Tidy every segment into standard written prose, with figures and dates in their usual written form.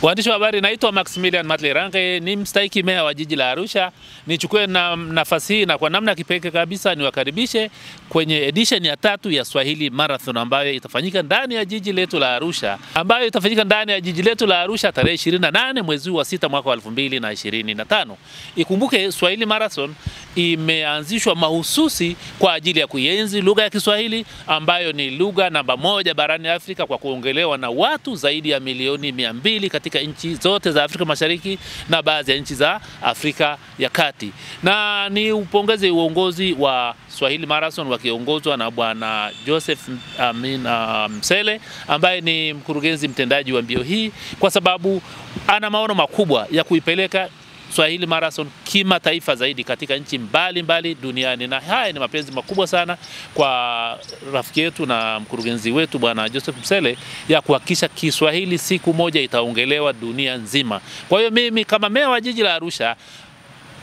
Waandishi wa habari, naitwa Maximilian Matlerange, ni mstahiki meya wa jiji la Arusha. Nichukue nafasi hii na kwa namna kipekee kabisa niwakaribishe kwenye edition ya 3 ya Swahili Marathon ambayo itafanyika ndani ya jiji letu la Arusha, tarehe 28 mwezi wa 6 mwaka wa 2025. Ikumbuke Swahili Marathon imeanzishwa mahususi kwa ajili ya kuienzi lugha ya Kiswahili ambayo ni lugha namba 1 barani Afrika kwa kuongelewa na watu zaidi ya milioni 200 katika nchi zote za Afrika Mashariki na baadhi ya nchi za Afrika ya Kati. Na ni upongeze uongozi wa Swahili Marathon wakiongozwa na Bwana Joseph Msele ambaye ni mkurugenzi mtendaji wa mbio hii, kwa sababu ana maono makubwa ya kuipeleka Swahili Marathon kimataifa zaidi katika nchi mbalimbali duniani, na haya ni mapenzi makubwa sana kwa rafiki yetu na mkurugenzi wetu Bwana Joseph Msele ya kuhakikisha Kiswahili siku moja itaongelewa dunia nzima. Kwa hiyo mimi kama meya wa jiji la Arusha,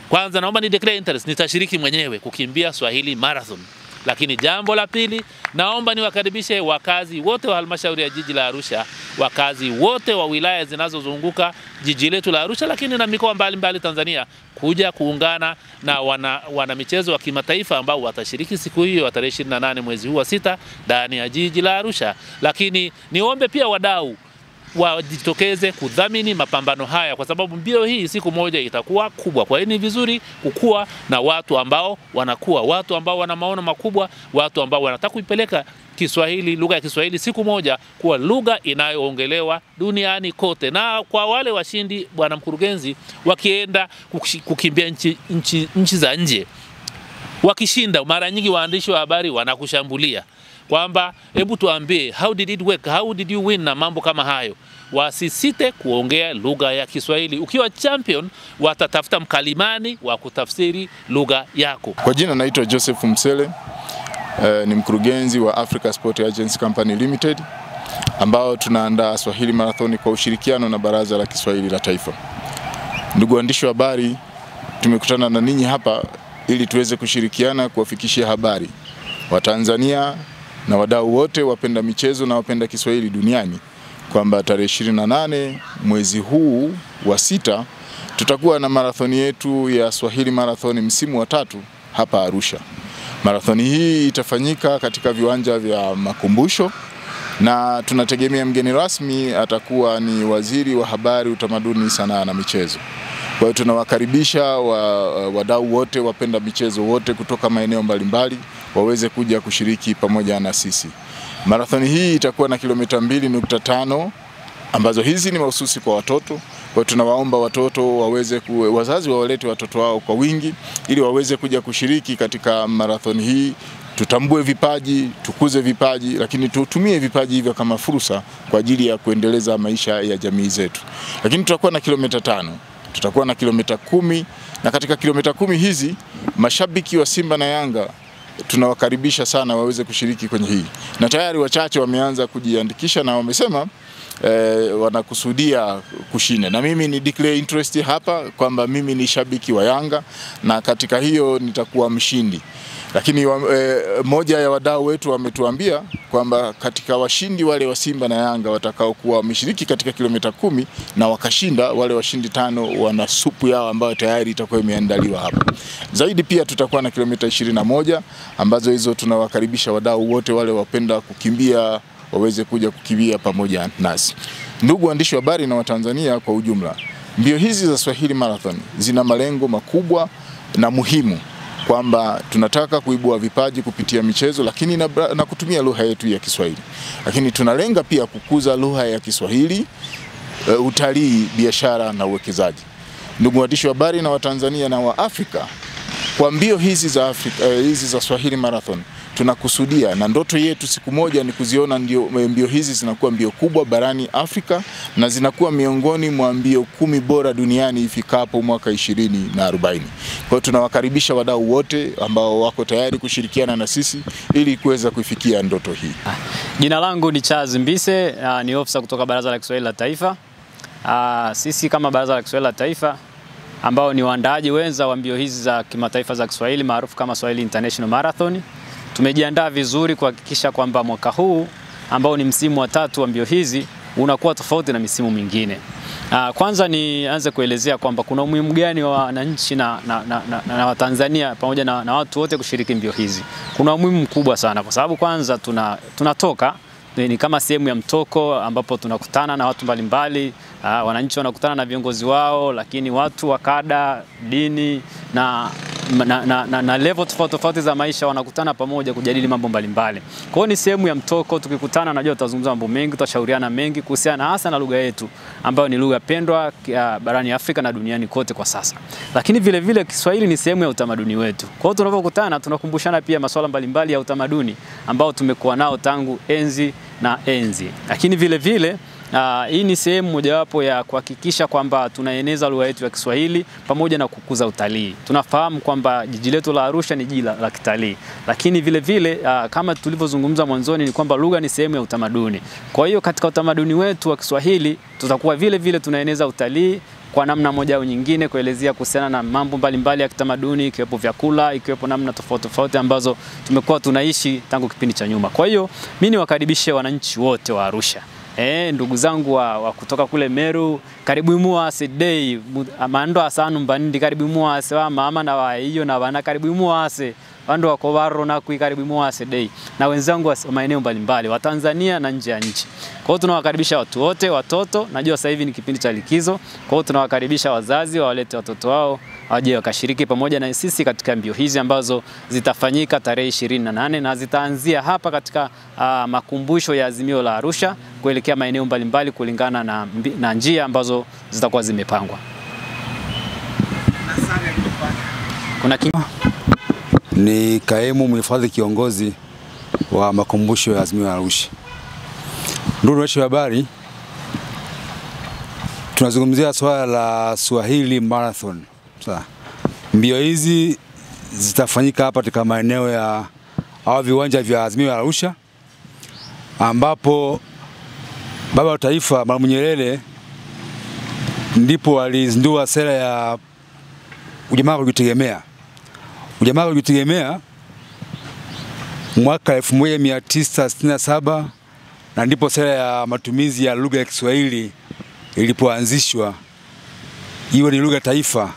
kwanza naomba ni declare interest, nitashiriki mwenyewe kukimbia Swahili Marathon. Lakini jambo la pili, naomba niwakaribishe wakazi wote wa halmashauri ya jiji la Arusha, wakazi wote wa wilaya zinazozunguka jiji letu la Arusha, lakini na mikoa mbalimbali Tanzania, kuja kuungana na wana michezo wa kimataifa ambao watashiriki siku hiyo ya tarehe 28 mwezi huu wa 6 ndani ya jiji la Arusha. Lakini niombe pia wadau wajitokeze kudhamini mapambano haya, kwa sababu mbio hii siku moja itakuwa kubwa. Kwa hiyo ni vizuri kukua na watu ambao wana maono makubwa, watu ambao wanataka kuipeleka Kiswahili, lugha ya Kiswahili siku moja kuwa lugha inayoongelewa duniani kote. Na kwa wale washindi, bwana mkurugenzi, wakienda kukimbia nchi za nje, wakishinda, mara nyingi waandishi wa habari wanakushambulia kwamba hebu tuambie how did it work, how did you win, na mambo kama hayo. Wasisite kuongea lugha ya Kiswahili. Ukiwa champion, watatafuta mkalimani wa kutafsiri lugha yako. Kwa jina naitwa Joseph Msele, ni mkurugenzi wa Africa Sport Agency Company Limited, ambao tunaandaa Swahili Marathon kwa ushirikiano na Baraza la Kiswahili la Taifa. Ndugu waandishi wa habari, tumekutana na ninyi hapa ili tuweze kushirikiana kuwafikishia habari wa Tanzania na wadau wote wapenda michezo na wapenda Kiswahili duniani kwamba tarehe 28 mwezi huu wa 6 tutakuwa na marathoni yetu ya Swahili Marathon msimu wa 3 hapa Arusha. Marathoni hii itafanyika katika viwanja vya Makumbusho, na tunategemea mgeni rasmi atakuwa ni Waziri wa Habari, Utamaduni, Sanaa na Michezo. Kwa hiyo tunawakaribisha wadau wote wapenda michezo wote kutoka maeneo mbalimbali waweze kuja kushiriki pamoja na sisi. Marathoni hii itakuwa na kilomita 2.5 ambazo hizi ni mahususi kwa watoto. Kwa tunawaomba watoto wazazi wawalete watoto wao kwa wingi ili waweze kuja kushiriki katika marathoni hii. Tutambue vipaji, tukuze vipaji, lakini tutumie vipaji hivyo kama fursa kwa ajili ya kuendeleza maisha ya jamii zetu. Lakini tutakuwa na kilomita 5. Tutakuwa na kilomita 10, na katika kilomita 10 hizi mashabiki wa Simba na Yanga tunawakaribisha sana waweze kushiriki kwenye hii. Na tayari wachache wameanza kujiandikisha na wamesema wanakusudia kushinda. Na mimi ni declare interest hapa kwamba mimi ni shabiki wa Yanga na katika hiyo nitakuwa mshindi. Lakini moja ya wadau wetu wametuambia kwamba katika washindi wale wa Simba na Yanga watakao kuwa wameshiriki katika kilomita 10 na wakashinda, wale washindi 5 wana supu yao ambayo tayari itakuwa imeandaliwa hapa. Zaidi pia tutakuwa na kilomita 21 ambazo hizo tunawakaribisha wadau wote wale wapenda kukimbia waweze kuja kukimbia pamoja nasi. Ndugu waandishi wa habari na Watanzania kwa ujumla, mbio hizi za Swahili Marathon zina malengo makubwa na muhimu, kwamba tunataka kuibua vipaji kupitia michezo, lakini na kutumia lugha yetu ya Kiswahili. Lakini tunalenga pia kukuza lugha ya Kiswahili, utalii, biashara na uwekezaji. Ndugu waandishi wa habari na Watanzania na wa Afrika, kwa mbio hizi za Swahili Marathon tunakusudia na ndoto yetu siku moja ni kuziona mbio hizi zinakuwa mbio kubwa barani Afrika na zinakuwa miongoni mwa mbio 10 bora duniani ifikapo mwaka 2040. Kwa hiyo tunawakaribisha wadau wote ambao wako tayari kushirikiana na sisi ili kuweza kufikia ndoto hii. Jina langu ni Charles Mbise, ni ofisa kutoka Baraza la Kiswahili la Taifa. Sisi kama Baraza la Kiswahili la Taifa ambao ni waandaaji wenza wa mbio hizi za kimataifa za Kiswahili maarufu kama Swahili International Marathon, tumejiandaa vizuri kuhakikisha kwamba mwaka huu ambao ni msimu wa 3 wa mbio hizi unakuwa tofauti na misimu mingine. Kwanza nianze kuelezea kwamba kuna umuhimu gani wa wananchi na Watanzania pamoja na watu wote kushiriki mbio hizi. Kuna umuhimu mkubwa sana kwa sababu kwanza tunatoka ni kama sehemu ya mtoko ambapo tunakutana na watu mbalimbali, wananchi wanakutana na viongozi wao, lakini watu wa kada, dini na level tofauti za maisha wanakutana pamoja kujadili mambo mbalimbali. Kwa hiyo ni sehemu ya mtoko, tukikutana najua tutazungumza mambo mengi, tutashauriana mengi kuhusiana hasa na lugha yetu ambayo ni lugha pendwa barani Afrika na duniani kote kwa sasa. Lakini vile vile Kiswahili ni sehemu ya utamaduni wetu. Kwa hiyo tunapokutana tunakumbushana pia masuala mbalimbali ya utamaduni ambao tumekuwa nao tangu enzi na enzi. Lakini vile vile hii ni sehemu mojawapo ya kuhakikisha kwamba tunaeneza lugha yetu ya Kiswahili pamoja na kukuza utalii. Tunafahamu kwamba jiji letu la Arusha ni jiji la kitalii, lakini vile vile kama tulivyozungumza mwanzoni ni kwamba lugha ni sehemu ya utamaduni. Kwa hiyo katika utamaduni wetu wa Kiswahili tutakuwa vile vile tunaeneza utalii kwa namna moja au nyingine, kuelezea kuhusiana na mambo mbalimbali ya kitamaduni, ikiwepo vyakula, ikiwepo namna tofauti ambazo tumekuwa tunaishi tangu kipindi cha nyuma. Kwa hiyo mimi niwakaribishe wananchi wote wa Arusha. Ndugu zangu wa kutoka kule Meru, karibu muase day amando asanu mbandi, karibu muase wa mama na wa hiyo na wana, karibu muase wando wako Baro na karibu muase day na wenzangu wa maeneo mbalimbali wa Tanzania na nje ya nchi. Kwa hiyo tunawakaribisha watu wote, watoto, najua sasa hivi ni kipindi cha likizo. Kwa hiyo tunawakaribisha wazazi wawalete watoto wao waje wakashiriki pamoja na sisi katika mbio hizi ambazo zitafanyika tarehe 28 na zitaanzia hapa katika makumbusho ya Azimio la Arusha kuelekea maeneo mbalimbali kulingana na njia ambazo zitakuwa zimepangwa. Ni kaimu mhifadhi kiongozi wa makumbusho ya Azimio la Arusha. Ndugu waandishi wa habari, tunazungumzia swala la Swahili Marathon. Mbio hizi zitafanyika hapa katika maeneo ya viwanja vya Azimio la Arusha, ambapo Baba wa Taifa Mwalimu Nyerere ndipo alizindua sera ya ujamaa wa kujitegemea. Ujamaa wa kujitegemea mwaka 1967, na ndipo sera ya matumizi ya lugha ya Kiswahili ilipoanzishwa iwe ni lugha taifa